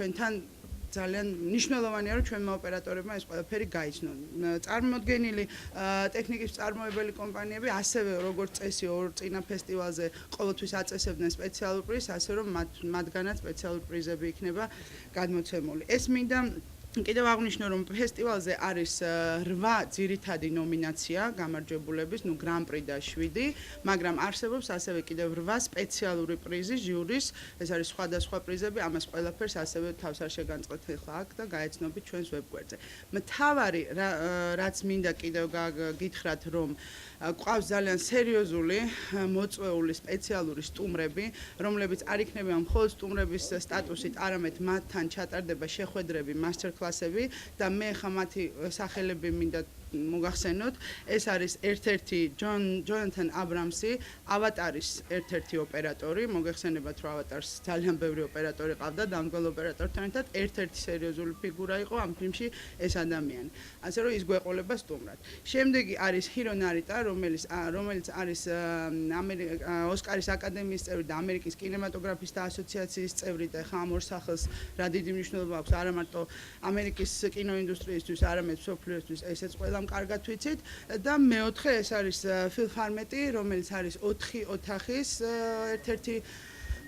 ჩვენთან ძალიან მნიშვნელოვანია რომ ჩვენმა ოპერატორებმა ეს ყველაფერი გაიცნონ. წარმოდგენილი ტექნიკის მწარმოებელი კომპანიები ასევე როგორც წესი ორ წინა ფესტივალზე ყოველთვის აწესებდნენ სპეციალურ პრიზს, ასე რომ მათგანაც სპეციალური პრიზები იქნება გადმოცემული. ეს მინდა კიდევ აღნიშნო რომ ფესტივალზე არის 8 ძირითადი ნომინაცია გამარჯვებულების, გრან-პრი და 7, მაგრამ არსებობს ასევე კიდევ 8 სპეციალური პრიზი ჟიურის, ეს არის სხვადასხვა პრიზები, ამას ყველაფერს ასევე თავს არ შეგანწყეთ ახლა აქ და გაეცნობით ჩვენს ვებგვერდზე. მთავარი რაც მინდა კიდევ გითხრათ რომ გვყავს ძალიან სერიოზული მოწვეული სპეციალური სტუმრები, რომლებიც არ იქნებიან მხოლოდ სტუმრების სტატუსით, არამედ მათთან ჩატარდება შეხვედრები, მასტერ-კლასები და მე ხა მათი სახელები მინდა მოგახსენოთ. ეს არის ერთ-ერთი ჯონათან აბრამსი, ავატარის ერთ-ერთი ოპერატორი, მოგეხსენებათ რომ ავატარს ძალიან ბევრი ოპერატორი ყავდა, დამდგმელ ოპერატორთან ერთად ერთ-ერთი სერიოზული ფიგურა იყო ამ ფილმში ეს ადამიანი. ასე რომ ის გვეყოლება სტუმრად. შემდეგი არის ჰირო ნარიტა, რომელიც არის ოსკარის აკადემიის წევრი და ამერიკის კინემატოგრაფისტთა ასოციაციის წევრი და ხა ამ ორ სახელს რა დიდი მნიშვნელობა აქვს არა მარტო ამერიკის კინოინდუსტრიისთვის, არამედ მსოფლიოსთვის, ესეც ყველამ კარგად ვიცით და მეოთხე ეს არის ფილ ფარმეტი, რომელიც არის 4 ოთახის ერთ-ერთი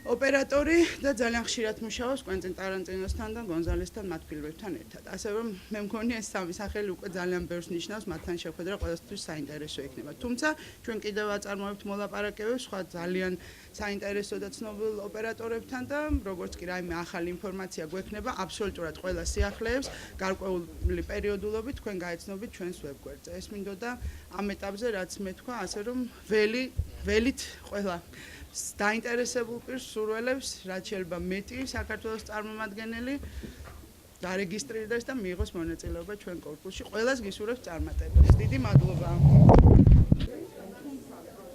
ოპერატორი და ძალიან ხშირად მუშაობს კვენტინ ტარანტინოსთან და გონზალესთან მათ ფილმებთან ერთად. ასე რომ მე მგონი ეს სამი სახელი უკვე ძალიან ბევრს ნიშნავს, მათთან შეხვედრა ყველასთვის საინტერესო იქნება. თუმცა ჩვენ კიდევ აწარმოებთ მოლაპარაკებებს სხვა ძალიან საინტერესო და ცნობილ ოპერატორებთან და როგორც კი რაიმე ახალი ინფორმაცია გვექნება, აბსოლუტურად ყველა სიახლეებს გარკვეული პერიოდულობით თქვენ გაეცნობით ჩვენს ვებგვერდზე. ეს მინდოდა ამ ეტაპზე რაც მე თქვა, ასე რომ ველით ყველა დაინტერესებულ პირს სურველებს, რაც შეიძლება მეტი საქართველოს წარმომადგენელი დარეგისტრირდეს და მიიღოს მონაწილეობა ჩვენ კონკურსში. ყველას გისურვებთ წარმატებას. დიდი მადლობა.